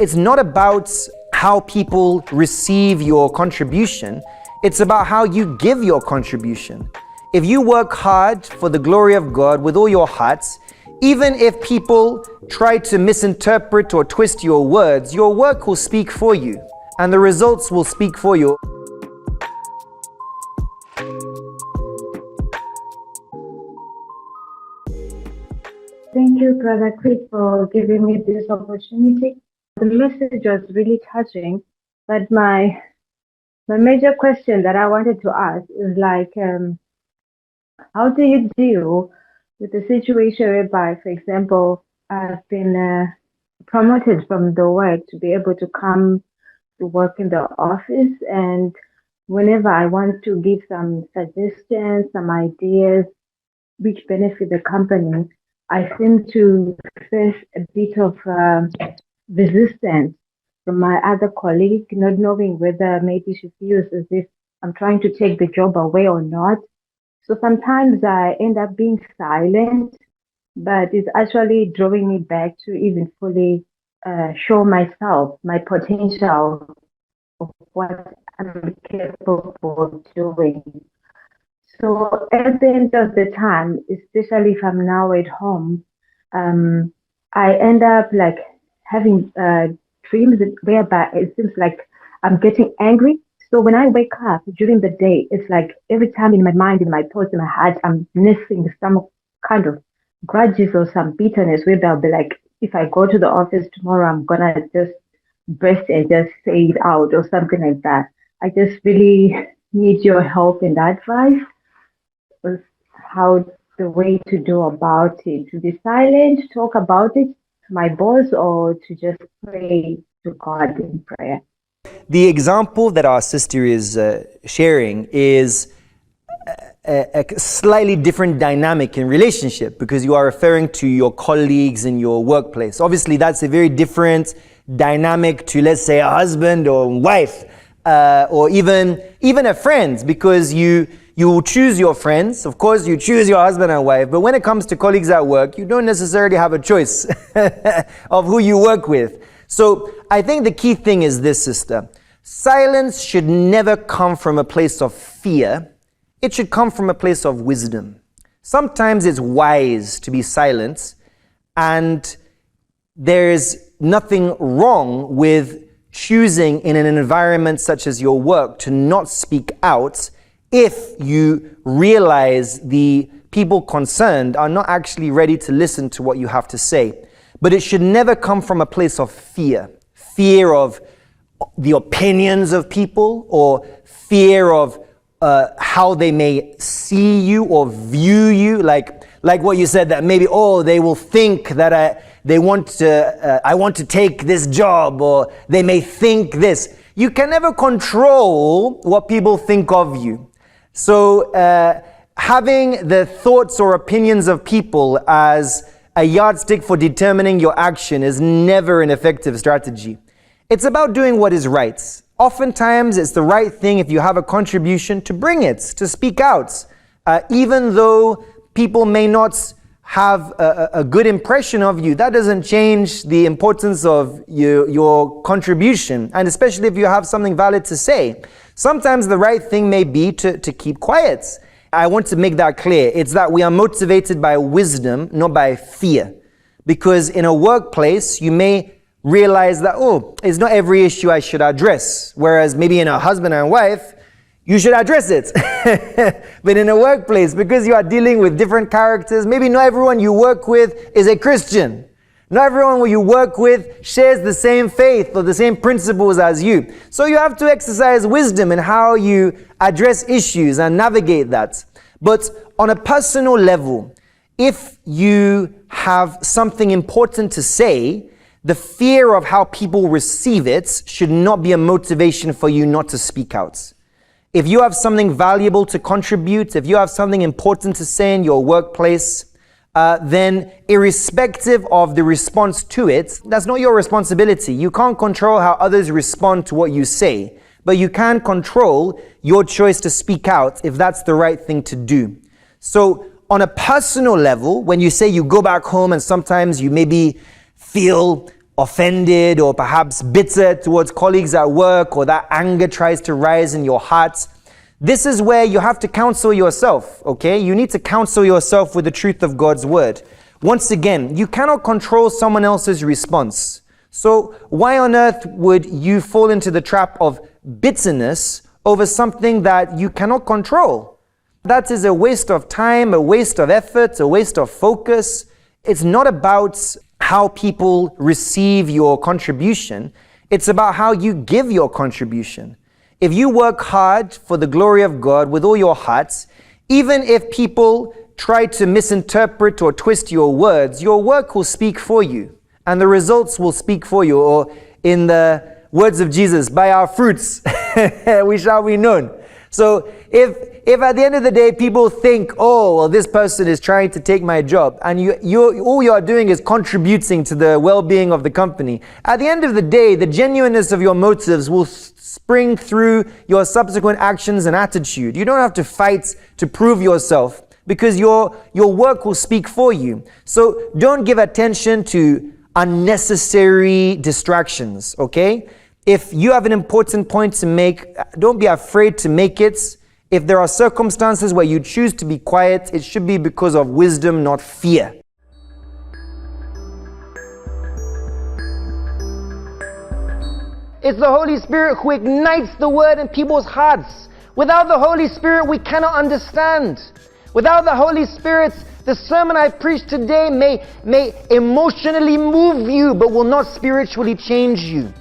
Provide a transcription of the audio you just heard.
it's not about how people receive your contribution. It's about how you give your contribution. If you work hard for the glory of God with all your heart, even if people try to misinterpret or twist your words, your work will speak for you, and the results will speak for you. Thank you, Brother Chris, for giving me this opportunity. The message was really touching, but my major question that I wanted to ask is how do you deal with the situation whereby, for example, I've been promoted from the work to be able to come to work in the office, and whenever I want to give some suggestions, some ideas which benefit the company, I seem to face a bit of resistance from my other colleague, not knowing whether maybe she feels as if I'm trying to take the job away or not. So sometimes I end up being silent, but it's actually drawing me back to even fully show myself, my potential of what I'm capable of doing. So at the end of the time, especially if I'm now at home, I end up having dreams whereby it seems like I'm getting angry. So when I wake up during the day, it's like every time in my mind, in my thoughts, in my heart, I'm nursing some kind of grudges or some bitterness where I'll be like, if I go to the office tomorrow, I'm gonna just burst and just say it out or something like that. I just really need your help and advice with how the way to do about it, to be silent, talk about it to my boss, or to just pray to God in prayer. The example that our sister is sharing is a slightly different dynamic in relationship, because you are referring to your colleagues in your workplace. Obviously, that's a very different dynamic to, let's say, a husband or wife, or even a friend, because you will choose your friends. Of course, you choose your husband and wife, but when it comes to colleagues at work, you don't necessarily have a choice of who you work with. So I think the key thing is this, sister. Silence should never come from a place of fear. It should come from a place of wisdom. Sometimes it's wise to be silent, and there's nothing wrong with choosing in an environment such as your work to not speak out if you realize the people concerned are not actually ready to listen to what you have to say. But it should never come from a place of fear of the opinions of people, or fear of how they may see you or view you, like what you said, that maybe, they will think that I want to take this job, or they may think this. You can never control what people think of you. So having the thoughts or opinions of people as a yardstick for determining your action is never an effective strategy. It's about doing what is right. Oftentimes, it's the right thing, if you have a contribution, to bring it, to speak out. Even though people may not have a good impression of you, that doesn't change the importance of your contribution, and especially if you have something valid to say. Sometimes the right thing may be to keep quiet. I want to make that clear. It's that we are motivated by wisdom, not by fear. Because in a workplace, you may realize that, it's not every issue I should address. Whereas maybe in a husband and wife, you should address it. But in a workplace, because you are dealing with different characters, maybe not everyone you work with is a Christian. Not everyone who you work with shares the same faith or the same principles as you. So you have to exercise wisdom in how you address issues and navigate that. But on a personal level, if you have something important to say, the fear of how people receive it should not be a motivation for you not to speak out. If you have something valuable to contribute, if you have something important to say in your workplace, then irrespective of the response to it, that's not your responsibility. You can't control how others respond to what you say, but you can control your choice to speak out if that's the right thing to do. So on a personal level, when you say you go back home and sometimes you maybe feel offended or perhaps bitter towards colleagues at work, or that anger tries to rise in your heart, this is where you have to counsel yourself, okay? You need to counsel yourself with the truth of God's word. Once again, you cannot control someone else's response. So why on earth would you fall into the trap of bitterness over something that you cannot control? That is a waste of time, a waste of effort, a waste of focus. It's not about how people receive your contribution. It's about how you give your contribution. If you work hard for the glory of God with all your heart, even if people try to misinterpret or twist your work will speak for you, and the results will speak for you. Or in the words of Jesus, by our fruits we shall be known. So if at the end of the day people think, oh, well, this person is trying to take my job, and all you are doing is contributing to the well-being of the company, at the end of the day, the genuineness of your motives will spring through your subsequent actions and attitude. You don't have to fight to prove yourself, because your work will speak for you. So don't give attention to unnecessary distractions, okay? If you have an important point to make, don't be afraid to make it. If there are circumstances where you choose to be quiet, it should be because of wisdom, not fear. It's the Holy Spirit who ignites the word in people's hearts. Without the Holy Spirit, we cannot understand. Without the Holy Spirit, the sermon I preached today may emotionally move you, but will not spiritually change you.